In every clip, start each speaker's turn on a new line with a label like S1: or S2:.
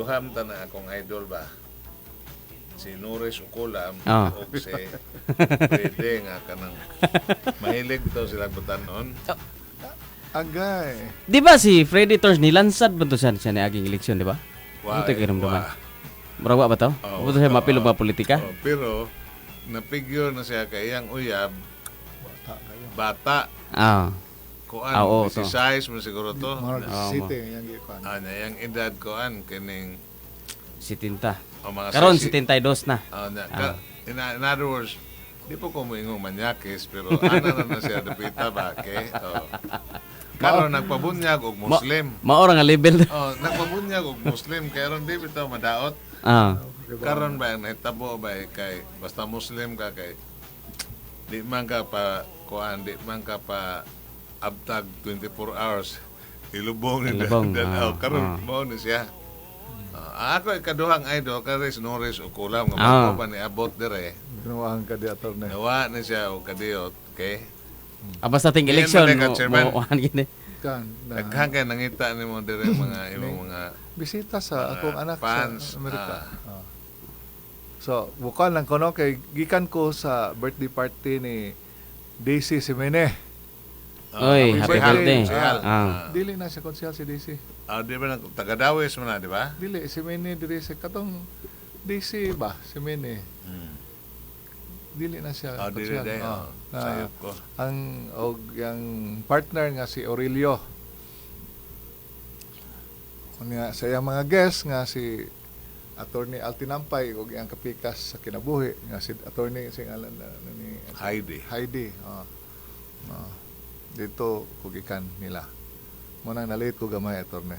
S1: duham ta na akong idol ba. Si Norris Uculam o si Pwede nga kanang mahilig to sila butanon.
S2: Agay.
S3: Di ba si Freddy Torres nilansad ba to siya ni aging eleksyon, di ba? Ano tayo kinamdaman? Marawa ba to? Ano siya mapilog mga politika?
S1: Pero na-figure na siya kay iyang uyab bata. Kuan, si size mo siguro to.
S2: City, yung ikuan.
S1: Yung edad kuan, kining
S3: si Tinta.
S1: Mga
S3: karon si 72 na.
S1: In other words, di po ko moingong manyakis, pero ana na siya, dapita ba, okay? Karon nagpabunyag og Muslim.
S3: Maora nga level.
S1: Nagpabunyag og Muslim, kaya ron di bitaw madaot. Karon ba, nahitabo ba, kay, basta Muslim ka, kay, di man ka pa, kuan, di man ka pa, abtag 24 hours. Ilubong ni karon mo ni siya. Ako kaduhang idol karis Norris Uculam nga bago pa ni abot dire.
S2: Ginawahan ka di ator na.
S1: Nawa ni siya o kadiot, okay?
S3: Basta ting election mo gini.
S1: Daghang kay nangita nimo dire mga imong mga
S2: bisita sa akong anak
S1: fans,
S2: sa Amerika. So, bukan lang ko no kay gikan ko sa birthday party ni Daisy Simene.
S3: Oy, happy birthday.
S2: Dili na siya konsyal si Daisy.
S1: Di ba taga-Dawes mo na, di ba?
S2: Dili, Simene diri sa katong Daisy ba? Simene. Dili na siya konsyal.
S1: Dili sayop ko.
S2: Ang partner nga si Aurelio. Nga sa iyang mga guest nga si Attorney Altinampay ug iyang kapikas sa kinabuhi nga si Attorney sing alan ni Heidi. Dito kugikan nila. Muna nalit ko gamay Attorney.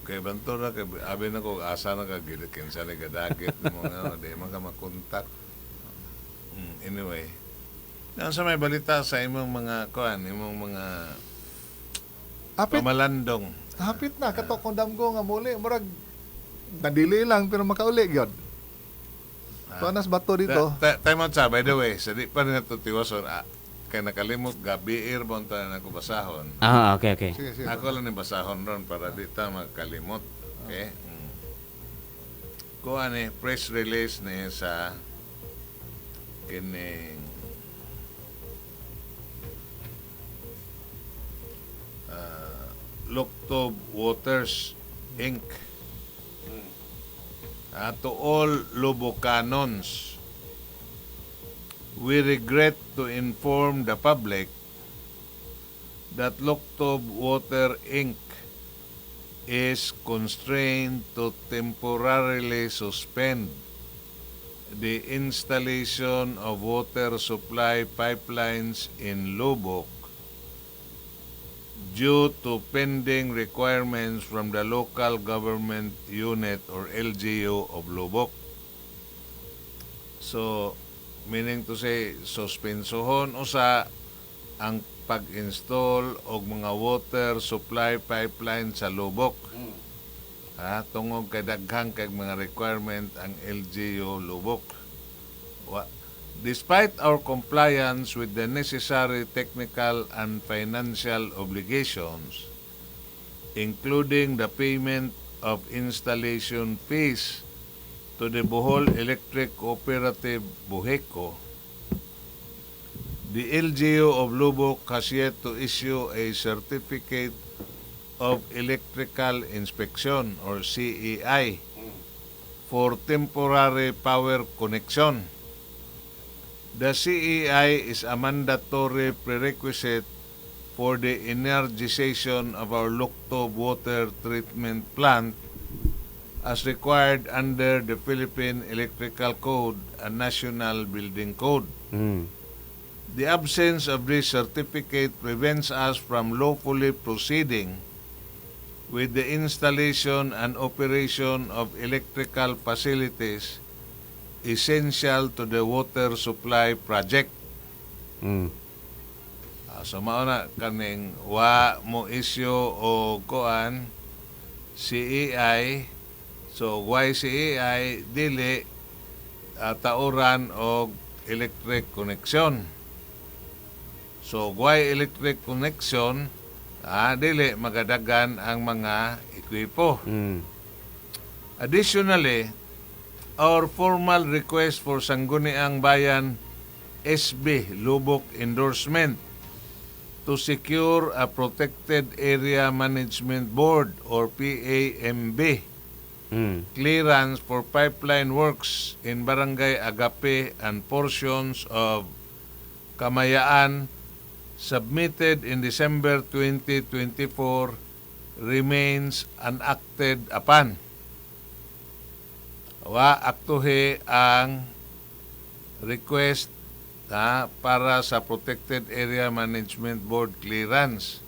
S1: Okay, banto na kay abi na ko asa na ka gilid kinsa ni gadagit mo nga di man ka makontak. Anyway, nang sa may balita sa imong mga kuan, imong mga pamalandong.
S2: Hapit na kato kung damgo nga muli murag nadili lang pero makauli gyud. Panas bato dito.
S1: Time out sa by the way, sa di pa rin natutiwason kay nakalimot gabi bon ta na ko basahon.
S3: Okay.
S2: Sige.
S1: Ako lang ni basahon ron para di ta magkalimot. Okay? Kuan ni press release ni sa kining Loktob Waters Inc. To all Lobocanons, we regret to inform the public that Loktob Water Inc. is constrained to temporarily suspend the installation of water supply pipelines in Lubbock due to pending requirements from the local government unit or LGU of Lubbock. So, meaning to say, suspensohon usa ang pag-install og mga water supply pipeline sa Lubbock. Tungod kay daghang kay mga requirement ang LGU Lubbock. Despite our compliance with the necessary technical and financial obligations, including the payment of installation fees to the Bohol Electric Cooperative Buheco, the LGU of Lubbock has yet to issue a Certificate of Electrical Inspection or CEI for temporary power connection. The CEI is a mandatory prerequisite for the energization of our Loktob water treatment plant as required under the Philippine Electrical Code and National Building Code. The absence of this certificate prevents us from lawfully proceeding with the installation and operation of electrical facilities essential to the water supply project. So mauna kaning wa mo issue o koan CEI. So why CEI dili tauran og electric connection. So why electric connection dili magadagan ang mga ekwipo. Additionally, our formal request for Sangguniang Bayan SB Lubok endorsement to secure a Protected Area Management Board or PAMB clearance for pipeline works in Barangay Agape and portions of Kamayaan submitted in December 2024 remains unacted upon. Wa aktuhe ang request para sa Protected Area Management Board clearance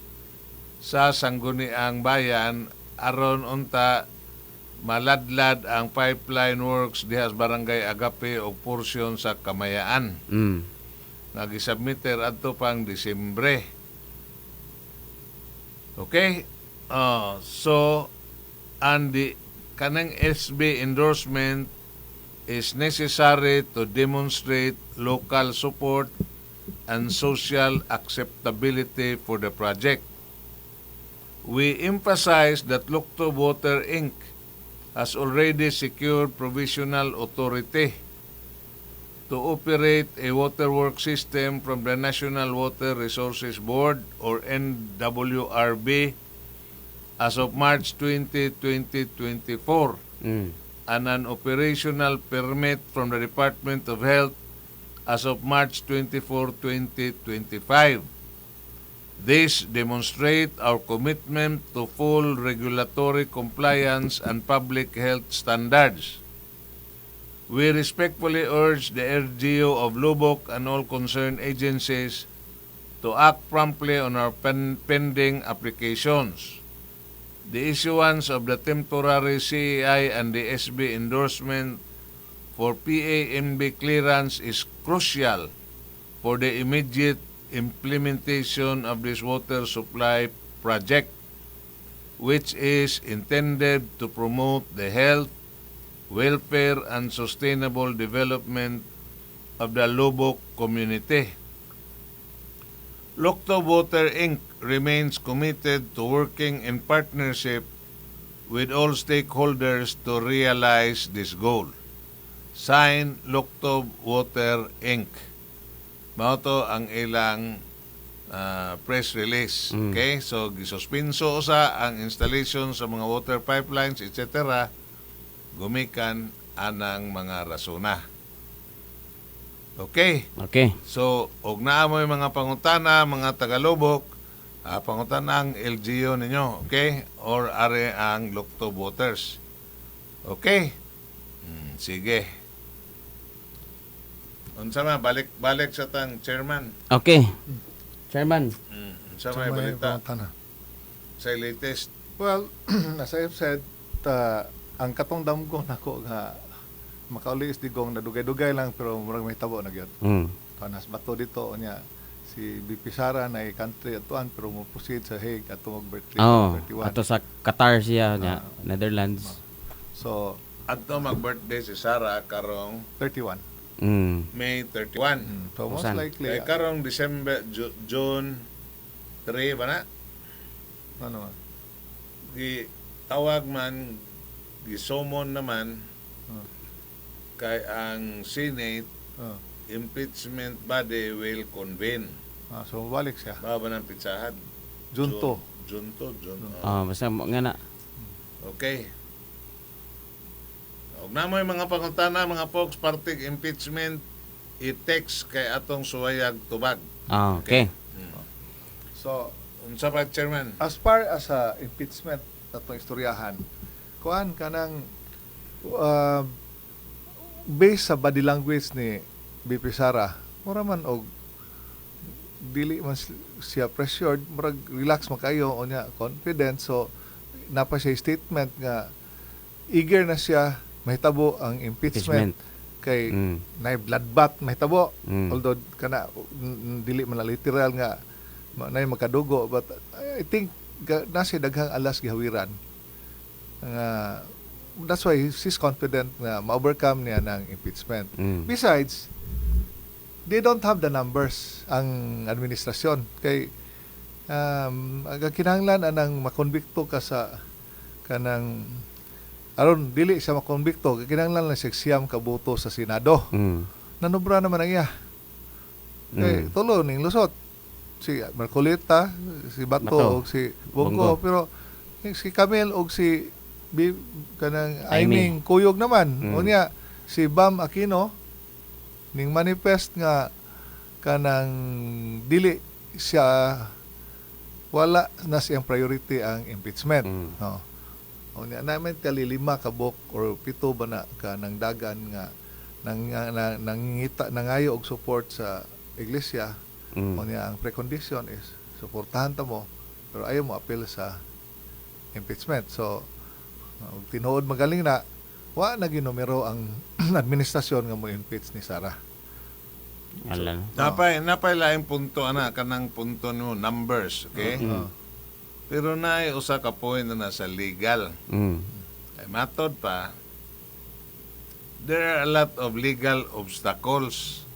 S1: sa Sangguniang Bayan aron unta maladlad ang pipeline works diha sa Barangay Agape o portion sa Kamayaan. Nagisubmiter adto pang Disyembre. Okay? So, and the kanang SB endorsement is necessary to demonstrate local support and social acceptability for the project. We emphasize that Lukto Water Inc. has already secured provisional authority to operate a waterworks system from the National Water Resources Board or NWRB as of March 20, 2024. And an operational permit from the Department of Health as of March 24, 2025. This demonstrates our commitment to full regulatory compliance and public health standards. We respectfully urge the LGU of Lubok and all concerned agencies to act promptly on our pending applications. The issuance of the temporary CEI and the SB endorsement for PAMB clearance is crucial for the immediate implementation of this water supply project, which is intended to promote the health, welfare, and sustainable development of the Lubok community. Lukto Water Inc. remains committed to working in partnership with all stakeholders to realize this goal. Signed, Lukto Water Inc. Mao to ang ilang press release. Okay? So, gisuspenso sa ang installation sa mga water pipelines, etc. Gumikan anang mga rasona. Okay. So, og naa mo yung mga pangutana, mga Tagalubok, pangutana ang LGU ninyo, okay? Or are ang Lukto Waters. Okay? Sige. Unsa man balik sa tang chairman.
S3: Okay. Chairman.
S1: Unsa may balita sa latest?
S2: Well, as I have said, ang katong damgo nako nga makaulis digong nadugay-dugay lang pero murag may tabo na gyud. Panas bato dito nya si BP Sara na country atuan pero mo proceed sa Hague ato mag-birthday 31.
S3: Ato sa Qatar siya nga Netherlands.
S2: So
S1: adto mag-birthday si Sara karong
S2: 31.
S1: May 31.
S2: So most likely
S1: kay karong December June 3 ba na?
S2: Ano?
S1: Di tawag man gisomon naman kay ang Senate impeachment body will convene.
S2: So balik siya.
S1: Baba ng pitsahan.
S2: Junto.
S3: Basta nga na.
S1: Okay. Og na mo yung mga pangutana, mga folks, partig impeachment, i-text kay atong suwayag tubag.
S3: Okay.
S2: So,
S1: unsa pa, Chairman?
S2: As far as impeachment atong istoryahan, kuan kanang based sa body language ni BP Sara, mura man og dili man siya pressured, murag relax man kayo o niya confident, so napa siya statement nga eager na siya mahitabo ang impeachment. Kay nay bloodbath mahitabo, although kana dili man literal nga nay makadugo, but I think nasa daghang alas gihawiran nga that's why she's confident na ma-overcome niya ng impeachment. Besides, they don't have the numbers ang administrasyon. Kay kinahanglan anang makonbikto ka sa kanang aron dili siya makonbikto, kinahanglan lang siya siyam ka boto sa Senado. Nanubra naman ang iya. Kay tulo ning lusot si Marcolita, si Bato,
S3: Bato.
S2: og si
S3: Bongo.
S2: Bongo, pero si Camel og si kanang
S3: Aimee.
S2: Aiming kuyog naman.
S3: Mm.
S2: Unya si Bam Aquino ning manifest nga kanang dili siya wala na siyang priority ang impeachment. No. Unya namin tali 5 ka bok or 7 ba na ka nang dagan nga nangingita nangayo og support sa iglesia. Unya ang precondition is suportahan ta mo pero ayaw mo appeal sa impeachment. So tinuod magaling na wa na ginumero ang administrasyon nga mo impeach ni Sara.
S3: Ala.
S1: Napay laing punto kanang punto no numbers, okay? Pero naay usa ka point na sa legal. Ay matod pa, there are a lot of legal obstacles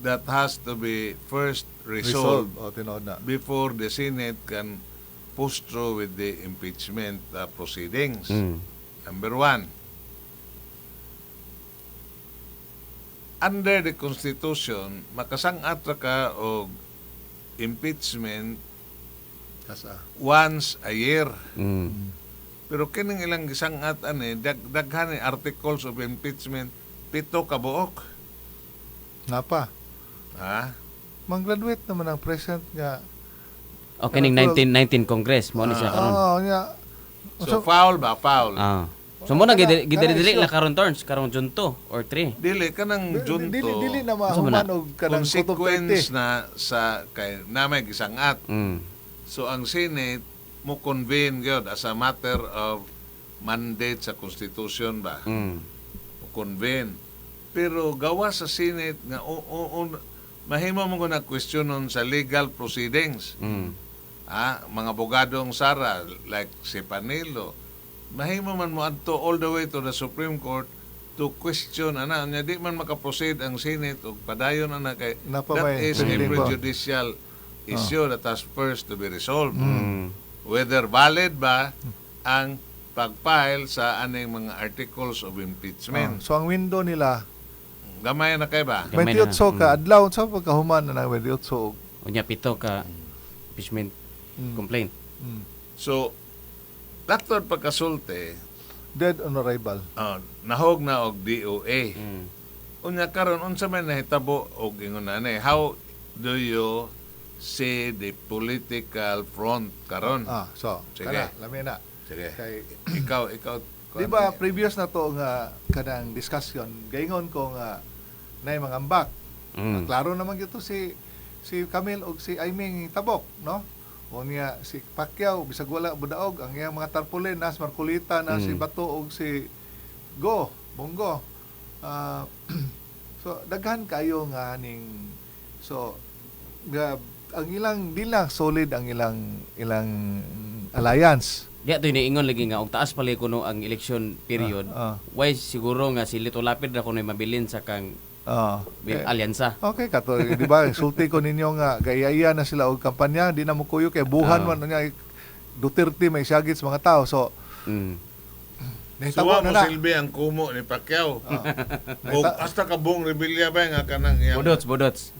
S1: that has to be first resolved
S2: O tinuod na.
S1: before the Senate can push through with the impeachment proceedings. Number one, under the Constitution, makasang-at ra ka og impeachment
S2: Kasa.
S1: once a year. Pero kining ilang gisang-at daghan ni articles of impeachment 7 ka buok.
S2: Nga pa.
S1: Ha?
S2: Mang-graduate naman ang president nga.
S3: Okay, ning 1919 Congress mo ni siya karon.
S2: Nya.
S1: So foul ba? Foul.
S3: So mo na gidiri la karon turns karong June 2 or 3.
S1: Dili kanang junto.
S2: Dili na
S3: Asa man
S2: mahuman og kanang
S1: consequence
S2: kutog
S1: na sa kay namay gisang-at. So ang Senate mo convene gyud as a matter of mandate sa Constitution ba? Mo convene. Pero gawa sa Senate nga mahimo mo na questionon sa legal proceedings. Mga abogadong Sara like si Panelo, mahimo man mo adto all the way to the Supreme Court to question nya di man makaproceed ang Senate og padayon kay that is a prejudicial issue that has first to be resolved. Whether valid ba ang pag-file sa aning mga articles of impeachment.
S2: So ang window nila
S1: Gamay na kay ba?
S3: Gamay
S2: 28 ka adlaw sa pagkahuman na 28.
S3: Unya 7 ka impeachment complaint.
S1: So, Dr. Pagkasulti,
S2: Dead on arrival.
S1: nahog na og DOA. Unya karon unsa man nahitabo og ingon na how do you see the political front karon?
S2: So,
S1: Sige.
S2: kana lami na.
S1: Sige.
S2: Kay
S1: ikaw
S2: di ba previous na to nga kanang discussion, gaingon ko nga nay mga ambak. Klaro naman gito si Camille og si Aiming Tabok, no? O niya si Pacquiao bisag wala budaog ang iyang mga tarpaulin nas Marcolita na si Bato og si Bongo. So daghan kayo nga ning ang ilang di lang solid ang ilang alliance.
S3: Diya to iniingon lagi nga og taas pala kuno ang election period. Why siguro nga si Lito Lapid ra kuno mabilin sa kang alyansa.
S2: Okay kato, di ba? Sulti ko ninyo nga gayaya na sila og kampanya, di na mo kuyo kay buhan man niya Duterte may syagit sa mga tao. So
S1: Suwa mo silbi ang kumo ni Pacquiao. O hasta ka buong rebelya ba nga kanang iyang
S3: Budots.
S1: budots.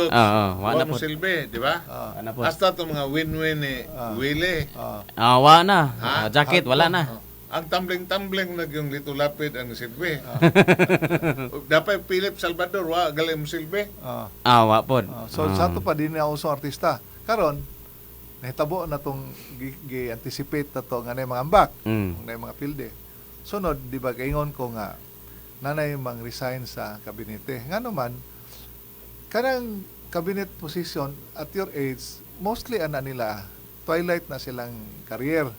S3: Wala
S1: mo
S3: po.
S1: silbi, di ba?
S3: Ana po.
S1: Hasta to mga win-win ni Willie.
S3: Wa na. Jacket wala na.
S1: Ang tumbling na yung Lito Lapid ang silbi. Dapat Philip Salvador, galing mo silbi.
S3: Wa pod.
S2: So sa to pa din na usong artista. Karon nahitabo na tong gi-anticipate na to nga na mga ambak, na mga pilde. Sunod, di ba, kaingon ko nga, nanay mang resign sa kabinete. Nga naman, kanang cabinet position at your age, mostly nila, twilight na silang career.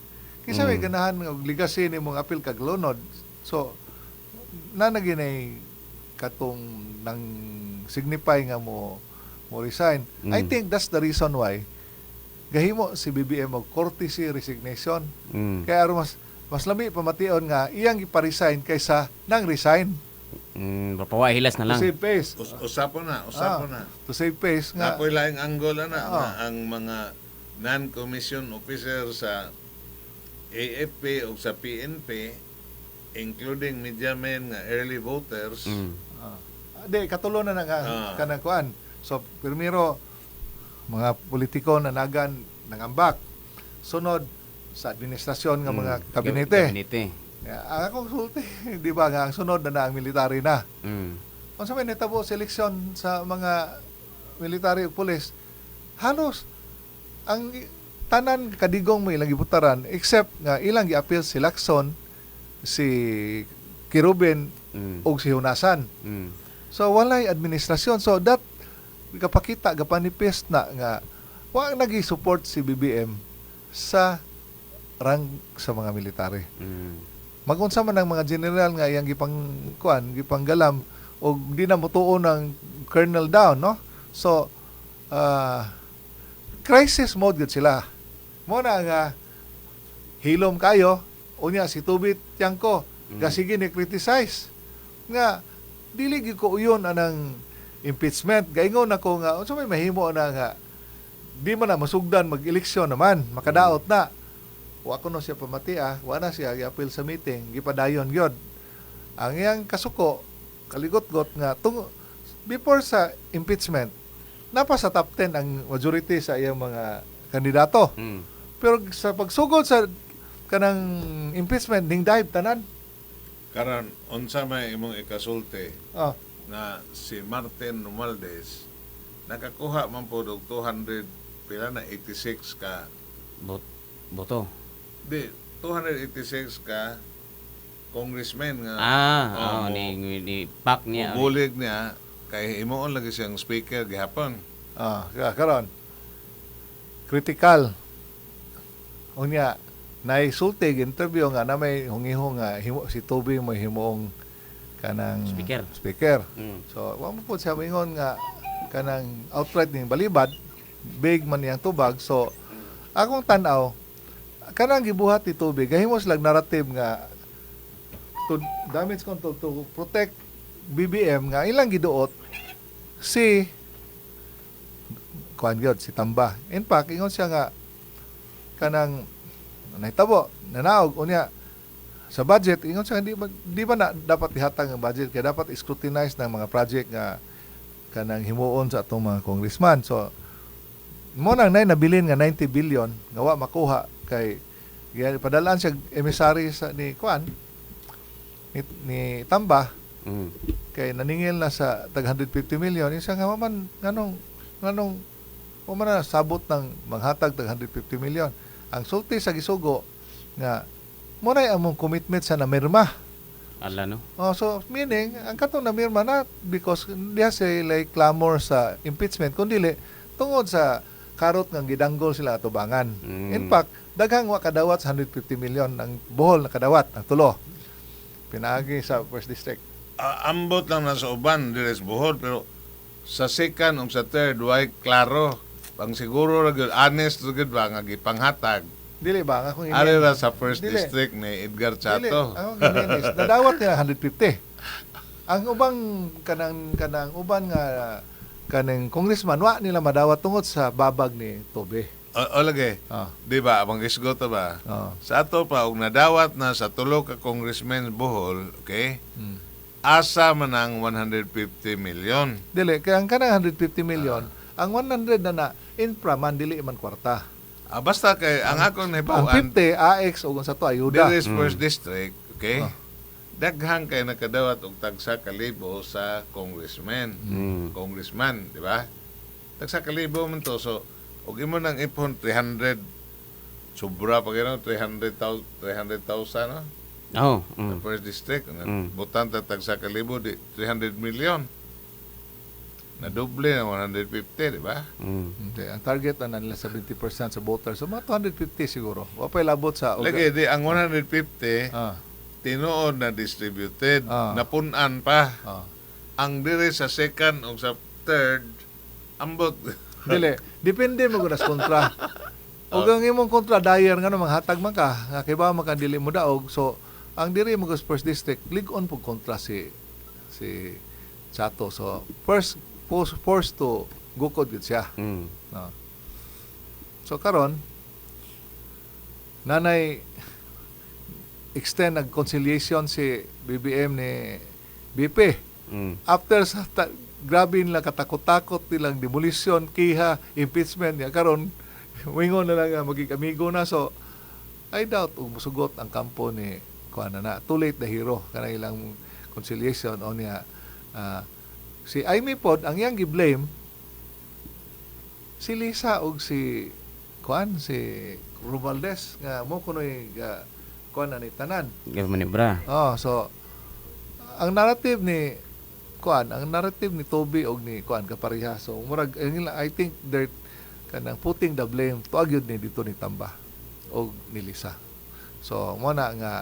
S2: Kisa may ganahan ng legacy ni mong apil kaglunod. So, nanaginay katong nang signify nga mo resign. I think that's the reason why gahimo si BBM og courtesy resignation. Kaya aron mas lami pamation nga iyang ipa-resign kaysa nang resign.
S3: Papawa hilas na lang.
S2: To save face.
S1: Usapo na.
S2: To save face nga.
S1: Napoy laing angle nga ang mga non-commission officer sa AFP o sa PNP including media men nga early voters.
S2: Di katulo na nga kanang kuan. So primero mga politiko na nagan nangambak. Sunod sa administrasyon nga mga kabinete. Ang akong sulti, di ba nga ang sunod na ang military na. Kung sa may netabo seleksyon sa mga military o pulis, halos ang tanan kadigong mo ilang gibutaran except nga ilang gi-appeal si Lacson, si Kirubin o si Hunasan. So walay administrasyon. So that kapakita gapanipis na nga wa nagi-support si BBM sa rank sa mga military. Magunsa man ang mga general nga iyang gipanggalam o di na mutuo ng colonel down, no? So crisis mode gud sila. Mo na nga hilom kayo unya si Tubit Tiangco gasige ni criticize nga dili gyud ko uyon anang impeachment. Gaingon ako nga unsa may mahimo na nga di man na masugdan mag-eleksyon naman, makadaot na. Wa ko no siya pamati wa na siya gi-appeal sa meeting, gipadayon gyud. Ang iyang kasuko kaligot-got nga before sa impeachment napa sa top 10 ang majority sa iyang mga kandidato. Pero sa pagsugod sa kanang impeachment ning dive tanan.
S1: Karon unsa may imong ikasulti na si Martin Romualdez nakakuha man po og 200 pila na 86 ka
S3: boto.
S1: Di 286 ka congressman nga
S3: ni pak niya.
S1: Bulig niya kay himuon lagi siyang speaker gihapon.
S2: Karon critical unya naisulti interview nga na may hungihong nga si Toby mo himuong kanang speaker. So wa mo pud siya mingon nga kanang outright ning balibad big man yang tubag. So akong tan-aw kanang gibuhat ni Toby gahimos lag narrative nga to damage control to protect BBM nga ilang giduot si kuan gyud si Tamba. In fact ingon siya nga kanang nahitabo nanaog unya sa budget ingon siya di ba na dapat ihatag ang budget kaya dapat scrutinize ng mga project nga kanang himuon sa atong mga congressman. So mo nang nabilin nga 90 billion nga wa makuha kay padalaan siya emissary sa ni kuan ni Tamba. Kay naningil na sa tag 150 million isa nga man nganong o man na sabot ng manghatag tag 150 million. Ang sulti sa gisugo nga mo na among commitment sa namirma.
S3: Ala no.
S2: So meaning ang katong namirma na because diha say like clamor sa impeachment kundi tungod sa karot nga gidanggol sila atubangan. In fact, daghang wa kadawat sa 150 million ang Bohol na kadawat ang tulo. Pinaagi sa first district.
S1: Ambot lang na sa uban dili sa Bohol pero sa second ug sa third way klaro pang siguro ra gyud honest ra gyud ba nga gipanghatag.
S2: Dili ba nga kung
S1: ari ra sa first district ni Edgar Chato.
S2: Dili, ako gininis. Nadawat nila 150. Ang ubang kanang uban nga kanang congressman wa nila madawat tungod sa babag ni Tobe.
S1: O lagi. Di ba abang isgot ba? Sa ato pa og nadawat na sa tulo ka congressman Bohol, okay? Asa man ang 150 million.
S2: Dili, kaya ang kanang 150 million, ang 100 na infra man dili man kwarta.
S1: Basta kay ang akong nahibawan.
S2: Ang 50 AX o sa to ayuda.
S1: There is first district, okay? Daghang kay nakadawat og tagsa kalibo sa congressman. Congressman, di ba? Tagsa kalibo man to. So, og imo nang ipon 300 sobra pa gano 300,000 no? The first district butan tatag sa kalibo di 300 million na doble na 150 di ba?
S2: Okay. Ang target na nila 70% sa voters so mga 250 siguro wa pa labot sa
S1: lagi di ang 150 tinuod na distributed napunan pa ang dire sa second o sa third ambot
S2: dili depende mo gunas kontra ug ang imong kontra dayer nga manghatag man ka nga kay ba makadili mo daog so ang diri mo first district lig-on pug kontra si Chato so forced to gukod gid siya. So karon nanay extend ang conciliation si BBM ni BP. After sa grabe nila katakot-takot nilang demolition, kiha, impeachment niya karon wingon na lang nga maging amigo na. So I doubt ug musugot ang kampo ni kuan na too late the hero kana ilang conciliation o niya. Si Amy pod ang iyang gi-blame si Lisa ug si kuan si Romualdez nga mo kunoy kuan na ni tanan.
S3: Manibra.
S2: So ang narrative ni Toby og ni kuan kapareha. So murag I think they're kanang putting the blame to agyud ni dito ni Tamba og ni Lisa. So mo na nga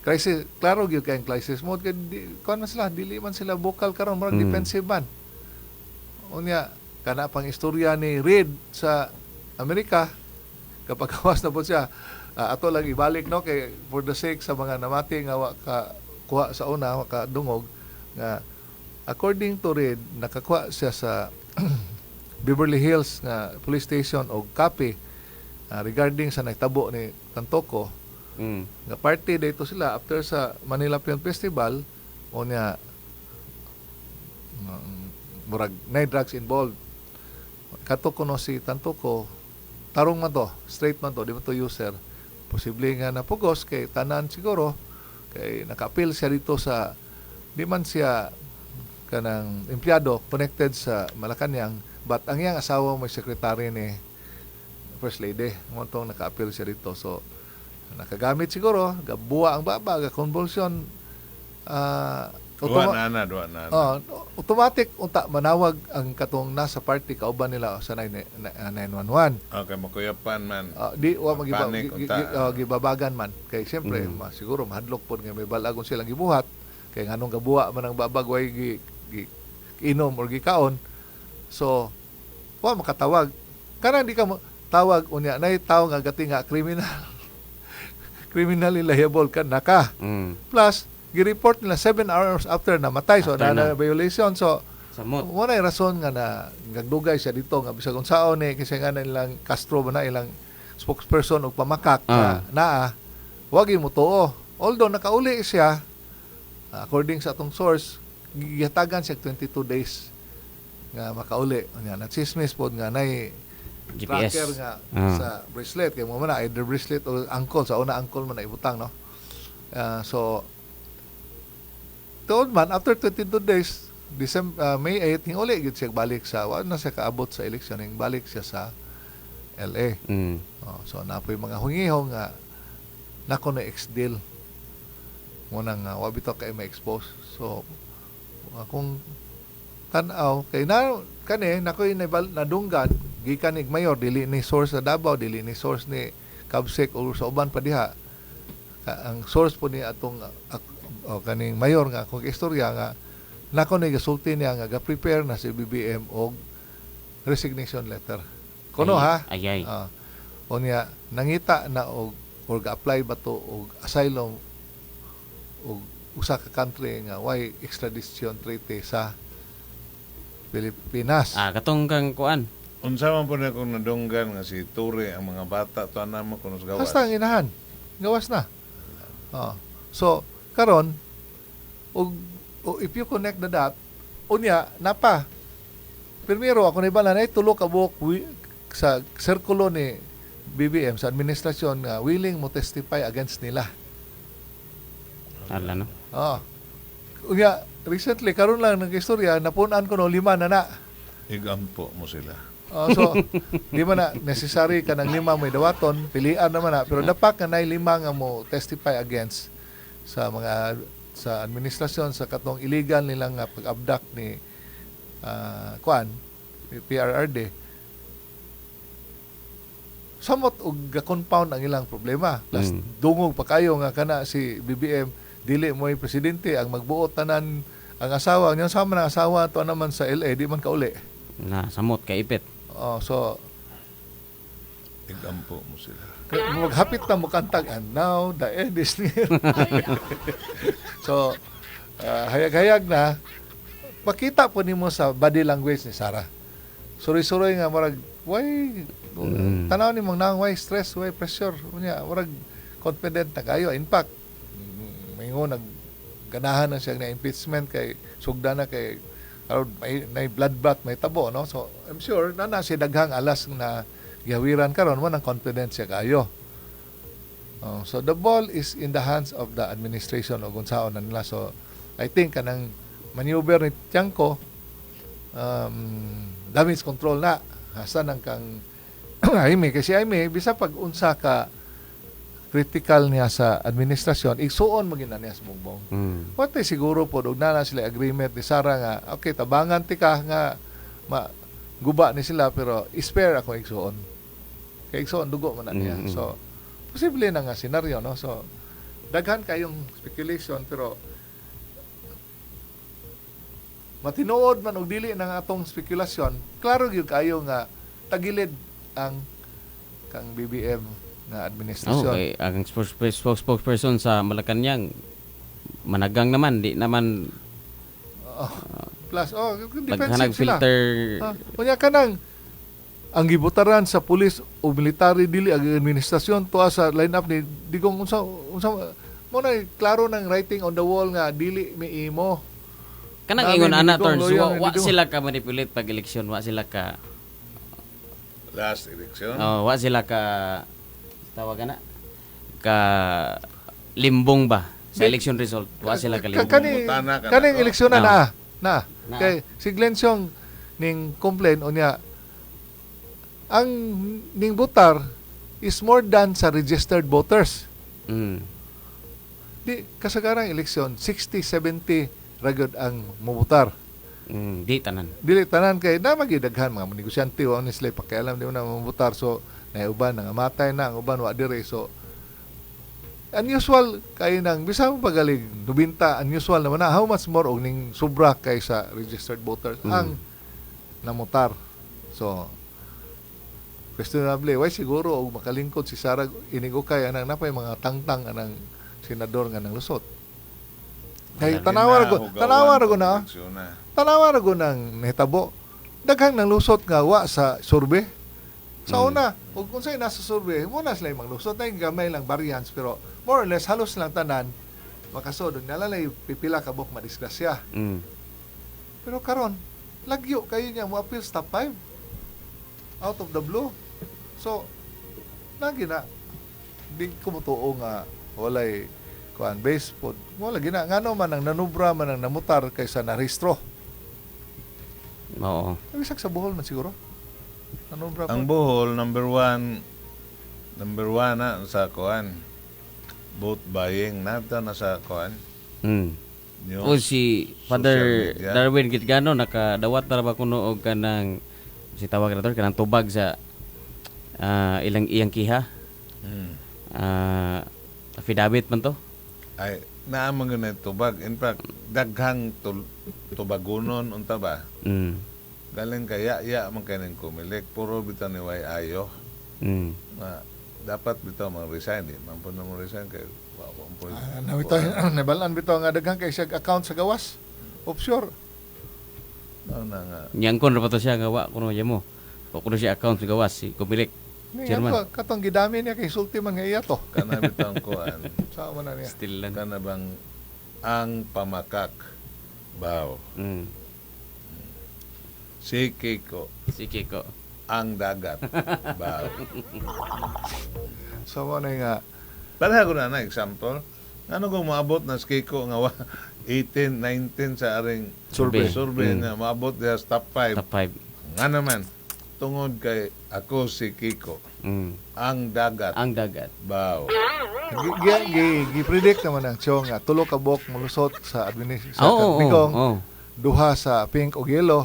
S2: crisis, klaro gyud kay crisis mode kay kuan man sila dili man sila vocal karon murag defensive man. Unya kana pang istorya ni Reid sa Amerika kapag kawas na po siya ato lang ibalik no kay for the sake sa mga namati nga wa ka kuha sa una wa ka dungog nga according to Reid nakakuha siya sa Beverly Hills nga police station og copy regarding sa nagtabo ni Tantoko. Nga party dito sila after sa Manila Film Festival o niya murag na drugs involved. Kato kuno si Tantoko tarong man to, straight man to, di man to user. Posible nga napugos kay tanan siguro kay naka-appeal siya dito sa di man siya kanang empleyado connected sa Malacañang but ang iyang asawa may secretary ni First Lady mo tong naka-appeal siya dito. So nakagamit siguro gabuwa ang baba ga convulsion
S1: Duwa na.
S2: automatic unta manawag ang katong nasa party kauban nila sa 911.
S1: Okay, makuyapan man.
S2: Di wa
S1: Panic,
S2: gibabagan man kay siyempre siguro mahadlok pod nga may balagon silang gibuhat kay nganong gabuwa man ang babag way inom or gikaon. So wa makatawag kana di ka tawag unya nay tawo nga gati nga criminally liable ka naka. Plus gi-report nila 7 hours after namatay. So na violation. So wala yung rason nga na nagdugay siya dito nga bisag unsaon kasi nga na ilang Castro ba na ilang spokesperson o pamakak na wag mo tuo. Although nakauli siya according sa atong source gihatagan siya 22 days nga makauli. Nga natsismis pod nga nay
S3: GPS
S2: tracker nga sa bracelet kay mo man either bracelet o ankle sa una ankle man na ibutang no. So tuod man after 22 days May 8 hinguli gid siya balik sa wa na siya kaabot sa eleksyon ning balik siya sa LA. So napoy mga hungihong nga nako na ex-deal mo nang wa bitaw kay ma-expose. So kung tan-aw kay na kani nakoy nadunggan gikan ig mayor dili ni source sa Davao dili ni source ni Kabsek o sa uban pa diha. Ang source po ni atong kaning mayor nga kung istorya nga nako ni gasulti niya nga ga-prepare na si BBM og resignation letter. Kuno ha? O niya nangita na og or ga-apply ba to og asylum og usa ka country nga why extradition treaty sa Pilipinas.
S3: Katong kang kuan.
S1: Unsa man po na kung nadunggan nga si Ture ang mga bata to mo kuno gawas.
S2: Basta ang inahan. Gawas na. So karon og if you connect the dot unya napa primero ako ni bala na tulo ka buok sa sirkulo ni BBM sa administrasyon nga willing mo testify against nila.
S3: Ala no.
S2: Unya recently karon lang nag-istorya napunan ko no 5 na.
S1: Igampo mo sila.
S2: So di man na necessary ka ng 5 may dawaton, pilian naman na pero dapat na 5 nga mo testify against sa mga sa administrasyon sa katong illegal nilang pag-abduct ni PRRD. Samot og ga-compound ang ilang problema. Plus dungog pa kayo nga kana si BBM dili mo'y presidente ang magbuot tanan ang asawa niya sama ng asawa to naman sa LA di man kauli.
S3: Na samot kay ipit.
S2: So
S1: igampo mo sila.
S2: Maghapit na mo kantag and now the end is near. So hayag-hayag na pakita po nimo sa body language ni Sarah. Suroy-suroy nga marag why tanaw ni mong nang why stress, why pressure unya marag confident na kayo. In fact, mayingon nagganahan na siya na impeachment kay sugda na kay may bloodbath, may tabo, no? So, I'm sure na si daghang alas na gihawiran karon mo ng confidence siya kayo. So, the ball is in the hands of the administration o kung saan na nila. So, I think kanang maneuver ni Tiangco, damage control na. Hasta nang kang Jaime, kasi Jaime, bisa pag unsa ka critical niya sa administrasyon, igsuon magina niya sa bongbong. What siguro po, og na sila agreement ni Sara nga, okay, tabangan ti ka nga, guba ni sila, pero spare ako igsuon. Kaya igsuon, dugo man na niya. So, posible na nga senaryo, no? So, daghan kayong speculation, pero matinuod man og dili ng atong spekulasyon, klaro gyud kayo nga tagilid ang kang BBM na administrasyon.
S3: Okay, ang spokesperson sa Malacanang managang naman, di naman
S2: Plus,
S3: naghanag
S2: defensive sila.
S3: filter.
S2: Kunya kanang ang gibutaran sa pulis o military dili ang administrasyon tuwa sa lineup ni digong unsa mo na klaro ng writing on the wall nga dili miimo.
S3: Kanang ingon ana turns, wa sila ka manipulate pag eleksyon, wa sila ka
S1: Last election.
S3: wa sila ka tawag na ka limbong ba sa election result, wa sila ka limbong.
S2: Kaning eleksyon na. Kay si Glenn Siong ning complain unya ang ning voter is more than sa registered voters. Di kasagarang eleksyon 60-70 ragod ang mobutar.
S3: Di tanan.
S2: Dili tanan kay na magidaghan mga negosyante honestly pakialam di mo na mobutar, so na uban nga matay na, ang uban wa dire, so unusual kay nang bisang pagalig 90 unusual naman na how much more og ning sobra kay sa registered voters ang namutar. So questionable why siguro og makalingkod si Sara inigo kay anang napay mga tangtang anang senador nga nang lusot. Kay tanawa ra go nang nahitabo daghang nang lusot nga wa sa survey. Sa una, ug kung sa'y nasa survey, muna sila yung maglusot na yung gamay lang variance, pero more or less halos lang tanan makasod. Nalalay pipila ka buk madisgrasya. Pero karon lagyo kayo niya mo appeal top 5 out of the blue. So lagi na di ko mutuo nga walay kuan base pod. Wala gina ngano man ang nanubra man ang namutar kaysa narehistro.
S3: Oo.
S2: Bisag sa Bohol man siguro. Nanubra
S1: Ang
S2: po.
S1: Bohol number one na sa kuan. Vote buying na sa kuan. News,
S3: O si Father
S1: social media.
S3: Darwin Gitgano nakadawat na ba kuno og kanang si tawag na to kanang tubag sa ilang iyang kiha. Affidavit man to.
S1: Ay naamang yun na tubag. In fact, daghang tubagunon unta ba? Galing kaya man kaning kumilik, puro bitaw ni way ayo. Na dapat bitaw mag-resign, man po na mo-resign kay
S2: Nabalaan bitaw nga daghang kay siya account sa gawas. Offshore.
S1: na nga.
S3: Nyangkon ra pa to siya nga wa kuno mo. Kuno siya account sa gawas si Kumilik. Chairman.
S2: Katong gidami niya kay sulti man nga iya to.
S1: Kana bitaw kuan.
S2: Sa man na niya.
S3: Still lang.
S1: Kana bang ang pamakak baw. Si Kiko
S3: Sige ko.
S1: ang dagat baw.
S2: So mo na nga
S1: Para ko na example. Ano kung maabot na si Kiko nga 18, 19 sa aring survey na maabot niya sa top 5.
S3: Top 5.
S1: Nga naman, tungod kay ako si Kiko, ang dagat
S3: Ang dagat.
S1: baw.
S2: gi-predict naman ang Chong nga tulo ka buok mulusot sa administrasyon
S3: Oo.
S2: Bigong,
S3: Oo.
S2: duha sa pink o yellow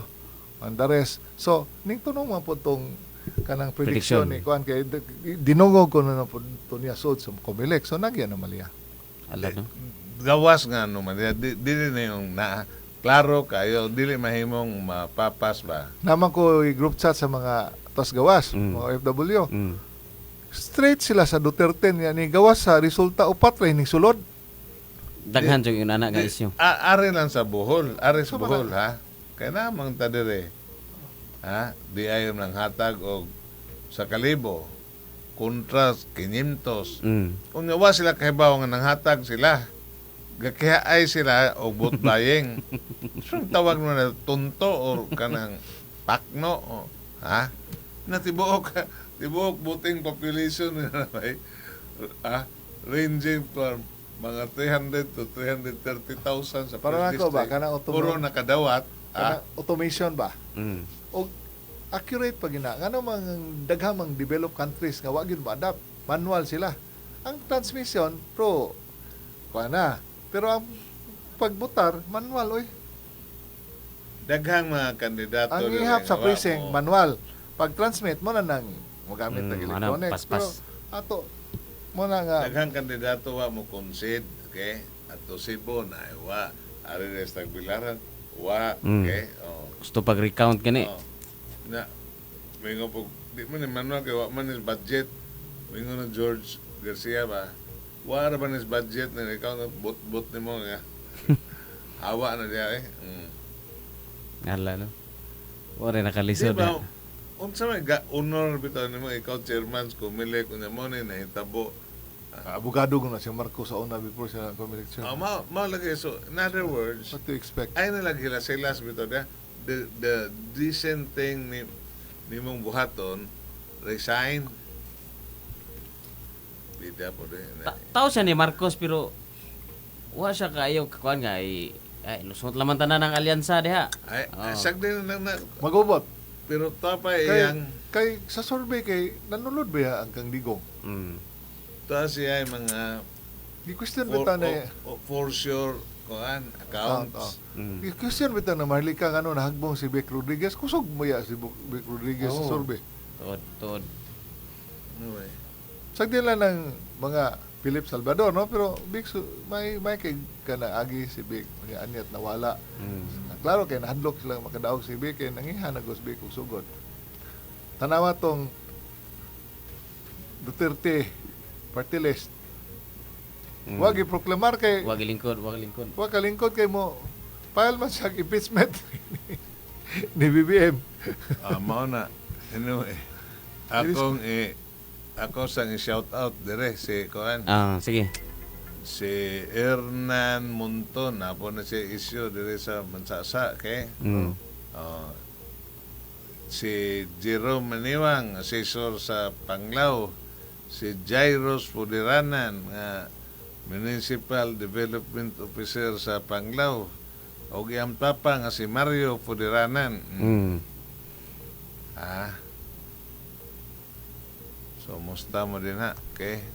S2: and the rest. So ning tunong man po tong kanang prediction ni kuan kay dinungog ko na po niya sud sa Comelec. So nagyan na maliya.
S3: Ala no.
S1: Gawas nga naman, dili na yung klaro kayo, dili mahimong mapapas ba?
S2: Naman ko i-group chat sa mga tas gawas, mga OFW. Straight sila sa Duterte niya ni gawas sa resulta upat ra ning sulod.
S3: Daghan jud yung anak nga isyu.
S1: Ari lang sa Bohol, ari sa
S2: So,
S1: Bohol ha. Kaya namang tadire. Ha? Di ayaw ng hatag o sa Kalibo. kontra 500.
S3: Mm.
S1: Unya wa sila kahibaw nga nanghatag sila. Gakihaay sila og vote buying. So tawag mo na tunto or kanang pakno o ha? Tibuok voting population na may ranging from mga 300 to 330,000 sa
S2: Para
S1: first
S2: nako ba
S1: district.
S2: kanang
S1: Puro nakadawat.
S2: kanang automation ba?
S3: Mm.
S2: O accurate pa gina ngano mang daghamang developed countries nga wa gyud ma-adapt, manual sila. Ang transmission pro na, pero ang pagbutar manual oy.
S1: Daghang mga kandidato.
S2: Ang
S1: dili
S2: ihap sa
S1: nga wa
S2: precinct
S1: mo-
S2: manual. Pag transmit mo na nang magamit ng
S3: ano,
S2: electronic.
S3: paspas.
S2: Pero ato mo na nga
S1: Daghang kandidato wa mo concede, okay? Ato Cebu na wa, ari res tagbilaran, wa,
S3: Mm.
S1: okay? Oh.
S3: Gusto pag-recount gani.
S1: Oh. Na mingo po di man ni manual kay wa man is budget. Mingo na George Garcia ba? Wa ra ba nis budget na ikaw na bot nimo nga. Hawa na diya eh. Mm.
S3: Ala no. Ore
S1: Di
S3: nakalisod.
S1: ba? Unsa may honor bitaw nimo ikaw chairman ko mili kunya mo ni nahitabo.
S2: abogado ko na si Marcos sa una before siya nag-election.
S1: Lagi. So, in other words,
S2: What to expect?
S1: ay nalagi sila bitaw dia. The decent thing ni mong buhaton, resign. Bida po rin.
S3: Tao siya ni Marcos pero wa siya kaayo kakuan nga ay lusot laman tanan ng alyansa diha.
S1: Ay,
S3: Oh.
S1: sagdi na
S2: Magubot.
S1: pero tapay
S2: Kay,
S1: yang
S2: kay sa survey kay nanulod ba ya ang kang digong?
S3: Mm.
S1: ta siya ay mga
S2: Di question
S1: for,
S2: bita na
S1: for sure kuan accounts.
S3: Mm.
S2: Di question bita na mahalika nga nahagbong si Vic Rodriguez. Kusog mo ya si Vic Rodriguez sa
S1: Oo.
S2: survey.
S3: Tuod.
S1: Anyway.
S2: Sagdi lang ng mga Philip Salvador, no? Pero Vic, may kay kana agi si Vic. Mga anyat nawala.
S3: Mm.
S2: Klaro kay nahadlok sila makadaog si Vic kay nangihan na Vic og sugod. Tanawa tong Duterte party list.
S3: Mm.
S2: Wag i-proklamar kay
S3: Wag ilingkod.
S2: wag kalingkod kay mo file man sa impeachment ni BBM.
S1: Mao na. Anyway. Ako sang i-shout out dire si kuan
S3: Ah, sige.
S1: si Hernan Monton apo na siya issue dire sa Mansasa kay
S3: Mm.
S1: si Jerome Maniwang assessor sa Panglao, si Jairos Pudiranan nga Municipal Development Officer sa Panglao, o giyang papa nga si Mario Pudiranan.
S3: Mm.
S1: So musta mo din ha, okay?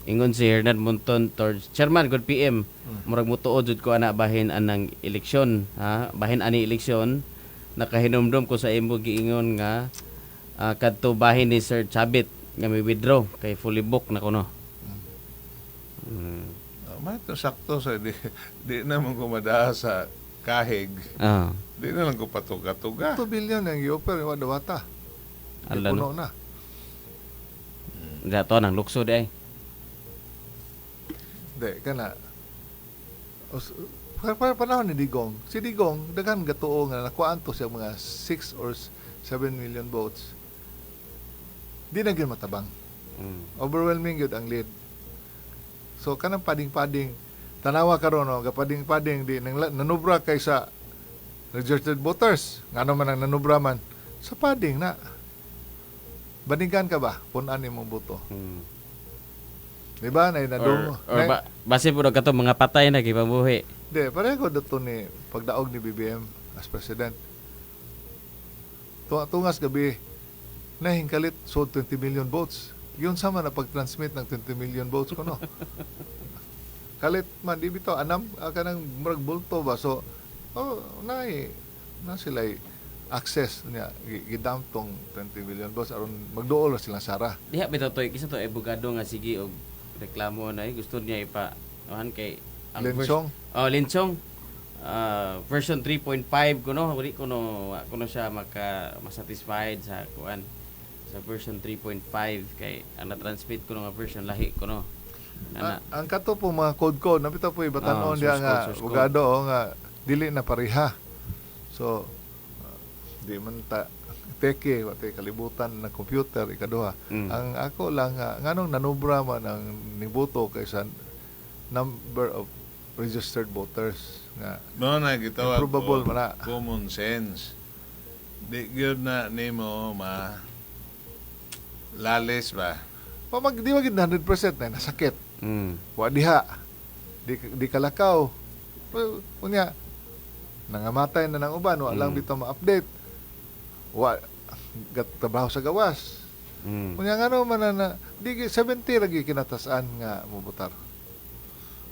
S3: Ingon si Hernan Monton towards Chairman good PM. Murag mutuod jud ko ana bahin anang eleksyon, ha? Bahin ani eleksyon nakahinumdum ko sa imo giingon nga kadto bahin ni Sir Chabit nga may withdraw kay fully book na kuno. Mm.
S1: May to sakto sa di naman ko madaha sa kahig.
S3: Ah,
S1: Di na lang ko patuga-tuga.
S2: 2 billion ang i-offer wa dawata.
S3: ala
S2: Puno
S3: no.
S2: na.
S3: Dato nang lukso di ay.
S2: Di kana panahon ni Digong. Si Digong daghan gatuo nga nakuan to siya mga 6 or 7 million votes. Di na gyud matabang.
S3: Mm.
S2: Overwhelming yun ang lead. So kanang pading-pading tanawa karon no gapading-pading di nang nanubra kay sa registered voters ngano man ang nanubra man sa pading na banigan ka ba punan imong boto
S3: Mm.
S2: di ba na nadung
S3: Base po kato mga patay na gipabuhi.
S2: di pareho dato ni pagdaog ni BBM as president tungas gabi nahingkalit so 20 million votes yun sama na pag-transmit ng 20 million votes ko no kalit man di bitaw anam kanang murag bulto ba so na sila access niya gidamp tong 20 million votes aron magduol silang sara
S3: Diha bitaw to kisa to abogado nga sige og reklamo na gusto niya ipa kay
S2: Lensong
S3: Lensong version 3.5 kuno wali kuno siya masatisfied sa kuan sa version 3.5 kay ang na-transmit kuno nga version lahi kuno ana
S2: ang kato po mga code napita po ibatanon
S3: source
S2: diya
S3: code,
S2: nga
S3: source code.
S2: abogado nga dili na pareha so di man ta teke, watay kalibutan ng computer, ikaduha.
S3: Mm.
S2: Ang ako lang, nganong nanubra man ang niboto kaysa number of registered voters nga
S1: No na gitawag
S2: probable
S1: ko
S2: man na.
S1: common sense. Di gyud na nimo lalis ba?
S2: Di magid 100% na nasakit.
S3: Mm.
S2: Wa diha. Di kalakaw. Unya nangamatay na ng uban, wa lang bitaw ma-update. Wa trabaho sa gawas.
S3: Mm.
S2: Unya ngano man na di 70 lagi kinatas-an nga mobotar.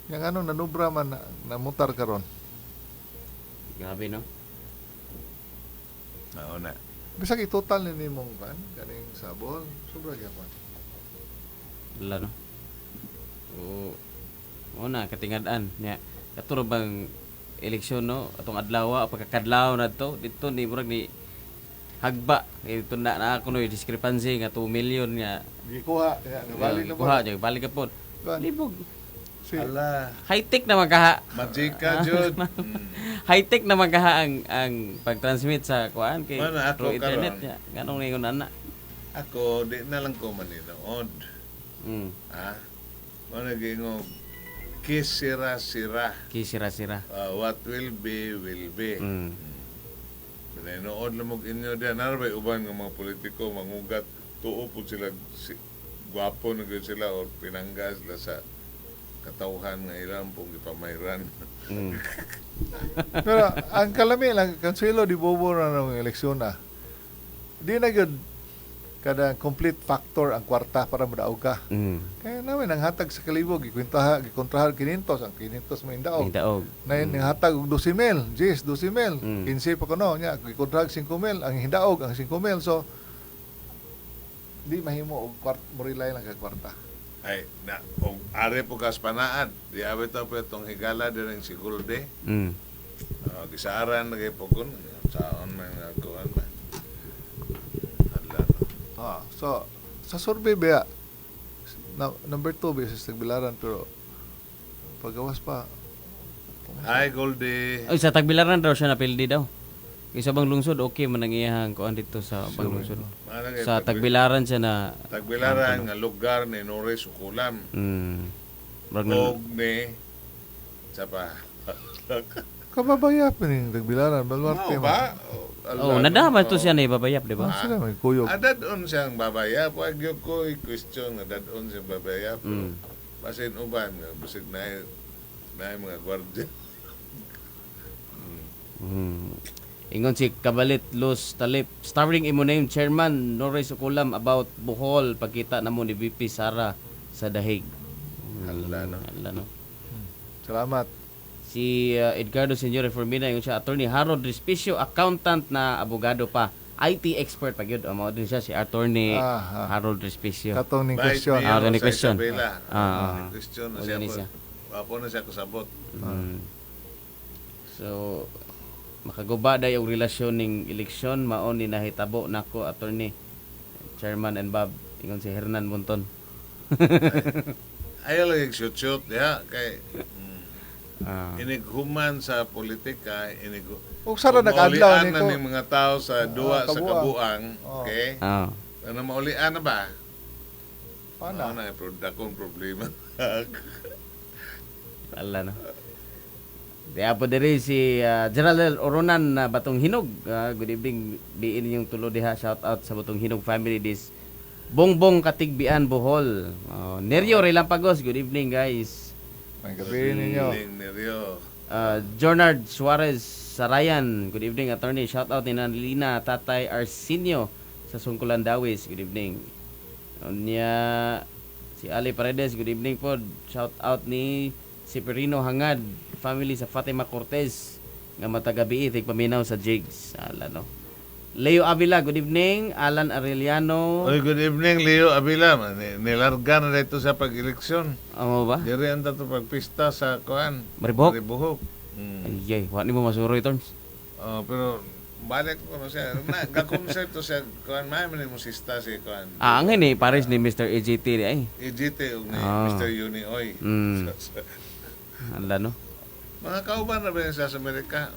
S2: Yang ano nanubra man na mutar karon.
S3: Grabe, no?
S1: Mao na.
S2: Bisag i-total ni nimong kan kaning sabol, sobra gyapon.
S3: Wala, no? Oo na, katingad-an. Nya, katuro bang eleksyon, no? Atong adlaw, pagkakadlaw na to, dito ni murag ni hagba. Ito na ako no, discrepancy nga 2 million nga.
S2: Gikuha, balik na
S3: Kuha, balik ka po.
S2: Kuha.
S3: Libog.
S2: Si
S1: Ala,
S3: High-tech na magkaha.
S1: magika jud.
S3: High-tech na magkaha ang pag-transmit sa kuan kay
S1: Ano, ako
S3: through internet
S1: karon?
S3: niya. Ganong ningon ana.
S1: Ako di na lang ko maninood.
S3: Mm.
S1: Ano gingo kisira-sira.
S3: Kisira-sira.
S1: What will be, will be.
S3: Mm.
S1: Pinanood lang mo inyo diyan. Narabay uban ng mga politiko, mangugat, tuo po sila, gwapo na gyud sila o pinanggas sila sa katauhan nga ilang pong ipamayran.
S3: Mm.
S2: Pero ang kalami lang kanselo di bobo na ng eleksyon na. Di na gyud kada complete factor ang kwarta para madaog ka.
S3: Mm.
S2: Kaya namin ang hatag sa kalibog gikontrahan 500 ang 500 mo indaog.
S3: May daog.
S2: Na yung hatag og 12,000, Jis 12,000.
S3: Mm.
S2: 15 pa kuno nya gikontrahan 5,000 ang hindaog ang 5,000 so di mahimo og mo rely lang kag kwarta.
S1: Ay, na, o are po kas panaan. Di awit na po itong higala din ng sigurde.
S3: Mm.
S1: Gisaaran na kayo po kun. Saan man nga kuhan ba? Adla.
S2: So sa survey ba number 2 beses nagbilaran pero pagawas pa
S1: Hi, Goldie.
S3: Ay, sa Tagbilaran daw siya napildi daw. Isa bang lungsod, okay man ang iyang kuan dito sa bang lungsod.
S1: Mana kay
S3: Sa Tagbilaran siya na
S1: Tagbilaran nga lugar ni Nores Ukulam.
S3: Murag
S1: Og ni sa pa.
S2: kababaya pa ning nagbilaran Baluarte
S1: Mao ba?
S3: Oh, nadama to siya na ibabayap, di ba?
S2: Sila may kuyog.
S1: Adadon siyang babaya. Huwag yung ko i-question. Adadon siyang babaya.
S3: Mm.
S1: Basin uban. Basig na mga gwardiya.
S3: Ingon si Kabalit Luz Talip, starring imo name Chairman Norris Ukulam about Bohol pagkita namo ni VP Sara sa Dahig.
S1: Hala, no?
S3: Hala, no?
S2: Salamat.
S3: Si Edgardo Senyor Formina, ingon siya attorney Harold Respicio, accountant na abogado pa. IT expert pa gyud. Mao din siya si attorney Harold Respicio.
S2: Katong ning
S1: Bait
S2: question.
S1: niyo
S3: ning
S1: sa
S3: question.
S1: Isabela.
S3: Ah.
S1: Question na
S3: Wala
S1: siya
S3: ni
S1: po.
S3: siya.
S1: Wapo na siya kusabot.
S3: So makaguba day og relasyon ning eleksyon mao ni nahitabo nako attorney Chairman and Bob ingon si Hernan Bunton.
S1: Ayaw lang yung shoot-shoot. Ya, kay
S3: Ah.
S1: inighuman sa politika,
S2: Ug sara nag-adlaw
S1: maulian na
S2: niko.
S1: ng mga tao sa duwa sa
S2: kabuang.
S1: kabuang. Okay?
S3: Ah.
S1: Ano maulian na ba?
S2: Pana.
S1: Ano na, dakong problema.
S3: Wala no. Di apo diri si General Oronan na Batong Hinog. Good evening. Diin yung tulo diha. Shout out sa Batong Hinog family this Bongbong Katigbian Bohol. Neryo Relampagos. Good evening guys.
S2: May gabi ninyo.
S1: Neryo.
S3: Jonard Suarez Sarayan. Good evening attorney. Shout out ni Nanlina Tatay Arsenio sa Sungkulan Dawis. Good evening. Unya si Ali Paredes. Good evening po. Shout out ni si Perino Hangad family sa Fatima Cortez nga matagabi tig paminaw sa Jigs. Ala no. Leo Avila, good evening. Alan Arellano.
S1: Oy, good evening, Leo Avila. Nilarga na dito sa pag-eleksyon.
S3: Amo ba?
S1: Diri ang tato pagpista sa kuan.
S3: Maribohok?
S1: Maribohok.
S3: Ay, wa ni mo masuroy turns.
S1: Pero balik ko na siya. Ga-concert to siya. Kuan, may musista si kuan.
S3: Ang ni Paris ni Mr. EJT ay.
S1: EGT ug ni
S3: Ah.
S1: Mr. Uni Oy.
S3: Ala no.
S1: Mga kauban na ba yan sa Amerika?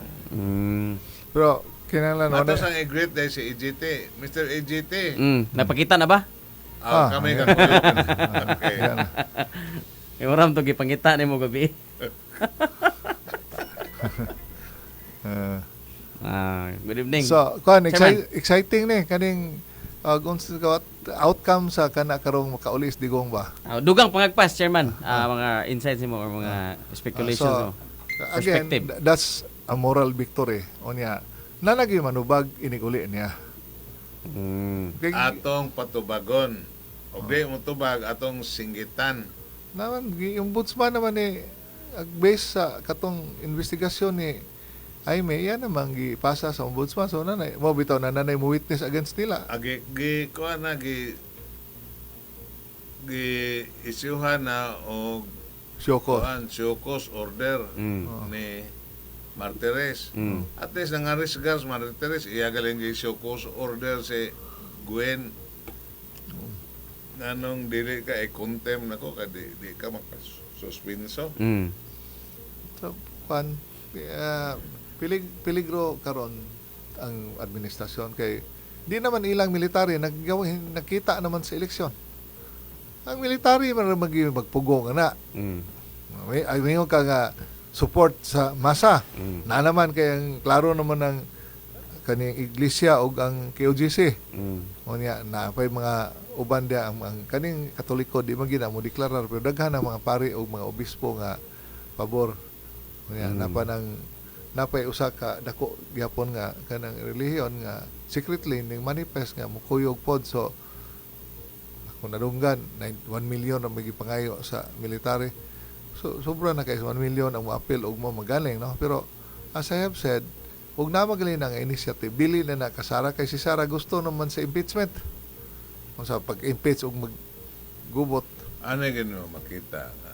S2: Pero Kinahanglan
S1: Ato
S2: ano.
S1: sang i-greet dahil si EJT. Mr. EJT.
S3: Napakita na ba?
S1: Kami
S2: ayan.
S1: kakuyugan. Okay.
S2: Yan.
S3: Yung oram to gipangita nimo gabi. Good evening.
S2: So,
S3: Chairman.
S2: exciting ni kaning outcome sa kana karong makaulis digong ba.
S3: Dugang pangagpas, Chairman. Mga insights mo or mga speculations mo.
S2: Again,
S3: Perspective.
S2: that's a moral victory. Onya, nanagi manubag iniguli niya.
S1: Atong patubagon. O di mo tubag, atong singgitan.
S2: Naman, yung ombudsman naman based sa katong investigasyon ni Jaime, yan naman gipasa sa ombudsman. So, nanay, mo bitaw na nanay mo witness against nila.
S1: Kuha na, isyuhan na o
S2: Syoko.
S1: show cause order ni Martires. At least nangarisgar sa Martires, iyagaling yung show cause order si Gwen. Nanong dili ka i-contempt na ko, di ka makasuspenso.
S2: So, peligro karon ang administrasyon kay di naman ilang military nakita naman sa eleksyon. Ang military man magpugong na. May ka nga support sa masa. Na naman kay ang klaro naman ng kaning iglesia o ang KOGC. Unya na pay mga uban dia ang kaning Katoliko di man gina mo deklarar pero daghan ang mga pari o mga obispo nga pabor. Unya napay usa ka dako gyapon nga kanang relihiyon nga secretly ning manifest nga mukuyog pod. So kung nadunggan 1 million ang magipangayo sa military, so sobra na kay 1 million ang mo-appeal og mo magaling, no? Pero as I have said, ug na magaling ang initiative dili na nakasara kay si Sara gusto naman sa impeachment kung sa pag-impeach og maggubot.
S1: Ano yung mo makita na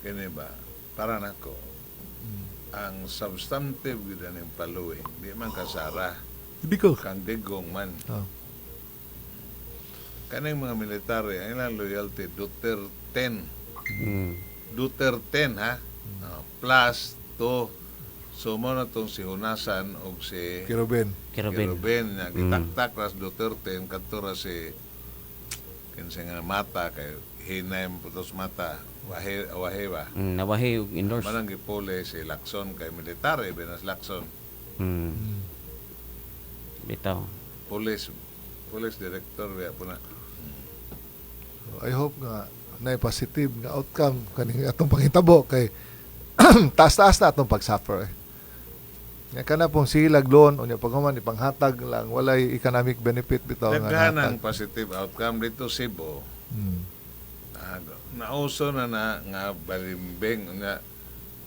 S1: kini ba para nako ang substantive gid ning paluwing di man kasara
S2: Hindi ko.
S1: kang digong man.
S2: Oh.
S1: Kaning mga military ang ilang loyalty Duterte ha. Plus to sumo na tong si Hunasan og si
S2: Kirobin.
S1: Ruben nga gitaktak ras Duterte ang kadto si kinsa nga mata kay hinay putos mata wahe ba.
S3: Nawahi og endorse.
S1: Manang gipole si Lacson kay military binas Lacson.
S3: Bitaw.
S1: Police director ya po na.
S2: I hope nga na positive nga outcome kaning atong panghitabo kay taas-taas na atong pagsuffer. Nga kana pong silag loan unya paghuman ipanghatag lang walay economic benefit bitaw nga
S1: Daghan ang
S2: hatag.
S1: positive outcome dito Cebu. Nauso na nga balimbing nga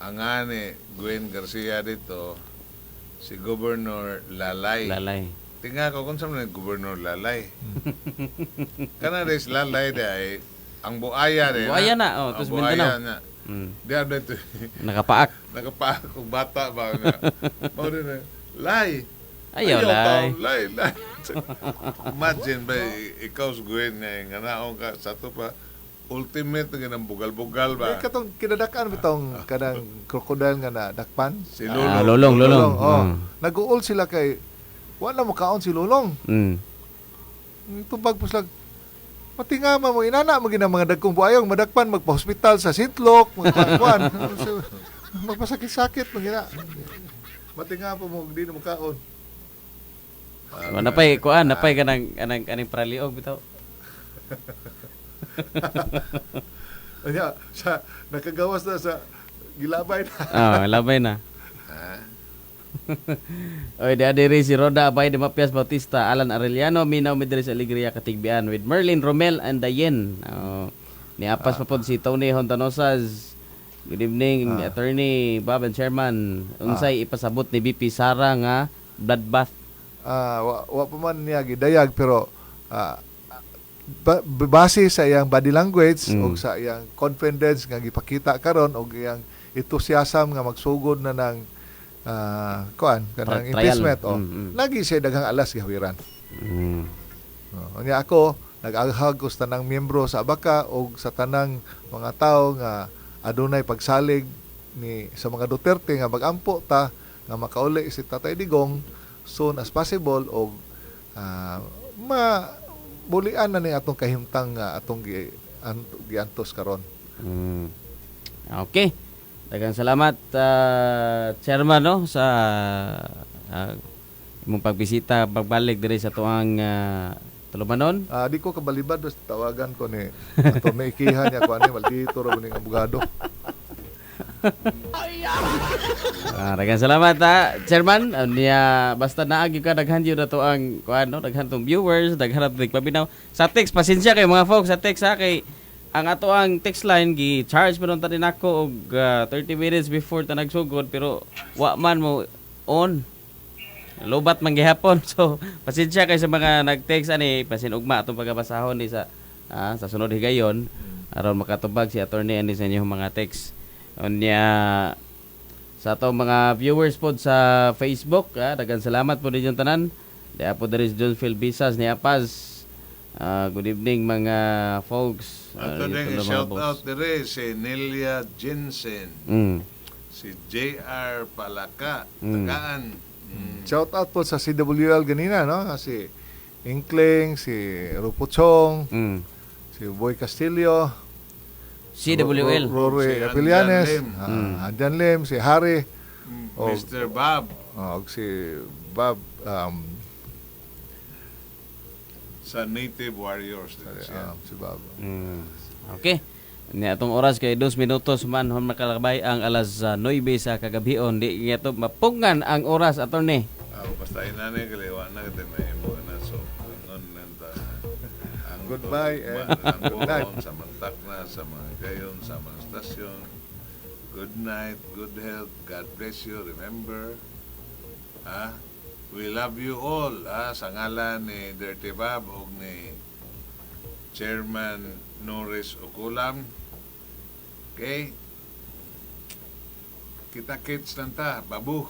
S1: ang ani Gwen Garcia dito si Governor Lalay. Tinga ko kung saan Governor Lalay. Kana res Lalay day ang buaya de.
S3: Buaya na,
S1: Ang
S3: tos
S1: buaya
S3: Mindanao.
S1: na. Diyan dito.
S3: Nakapaak.
S1: Nakapaak kung bata ba nga. Mao din na, Lay.
S3: Ayaw, Lay.
S1: Lay. Imagine ba ikaw sa Gwen nga naong ka sa to pa ultimate nga ng bugal-bugal ba.
S2: Katong kinadakan bitong kanang crocodile nga na dakpan.
S1: Si Lolo.
S3: Lulong.
S2: Oh. Nag-uol sila kay wala mo kaon si Lulong. Tubag po sila matingama mo inana mo gina mga dagkong buayong madakpan magpa-hospital sa Sintlok magpakuan. Magpasakit-sakit mo gina. Matingama mo di na mo kaon.
S3: Napay kanang praliog bitaw.
S2: Anya sa nakagawas na sa gilabay na.
S3: Labay na. Oy, diri si Roda Abay de Mapias Bautista, Alan Arellano, Minaw Midri sa Alegria Katigbian with Merlin Romel and Dayen. Niapas pa po si Tony Hontanosas. Good evening, Attorney Bob and Chairman. Unsay ipasabot ni BP Sara nga bloodbath?
S2: Wa pa man niya gidayag pero base sa iyang body language o sa iyang confidence nga gipakita karon og iyang enthusiasm nga magsugod na ng kanang impeachment lagi siya daghang alas gihawiran. Unya ako nag-aghag ko sa tanang miyembro sa Abaka o sa tanang mga tao nga adunay pagsalig ni sa mga Duterte nga magampo ta nga makauli si Tatay Digong soon as possible o bulian na ni atong kahimtang nga atong giantos karon.
S3: Okay. Daghang salamat chairman no sa imong pagbisita pagbalik diri sa tuang Tulumanon.
S2: Di ko kabalibad basta tawagan ko ni ato may ikihan niya ko ani maldito ra ning abogado.
S3: Daghang salamat chairman. Niya basta naagi ka daghan jud ato ang kuan no, daghan tong viewers, daghan ato pabinaw. Sa text pasensya kay mga folks sa text kay ang ato ang text line gi charge pa ta din ako og 30 minutes before ta nagsugod pero wa man mo on. Lobat man gihapon. So pasensya kay sa mga nag-text ani pasin ugma atong pagabasahon ni sa sunod higayon aron makatubag si attorney ani sa inyong mga text. Unya sa atong mga viewers pod sa Facebook, daghang salamat po ninyong tanan. Di po diri si John Phil Bisas ni Apaz. Good evening mga folks.
S1: Ato din shout out dire si Nelia Jensen. Si JR Palaka, tagaan.
S2: Shout out po sa CWL ganina no, si Inkling, si Rupuchong, si Boy Castillo,
S3: CWL,
S2: Rory
S1: Si
S2: Apilianes,
S1: Anjan Lim.
S2: Anjan Lim, si Harry,
S1: Mr. Bob
S2: og si Bob
S1: sa Native Warriors din siya.
S2: si Bob.
S3: Okay. Ni atong oras kay 2 minutos man hon makalabay ang alas 9 sa kagabion. Di nga to mapungan ang oras attorney.
S1: Basta inani kaliwa na kita may imo na so ngon nanta ang
S2: Goodbye and
S1: good
S2: good night.
S1: Sa mantak na sa mga gayon sa mga stasyon. Good night, good health, God bless you. Remember, we love you all. Sa ngalan ni Dirty Bob o ni Chairman Norris Okulam. Okay? Kita-kits lang ta, babuh.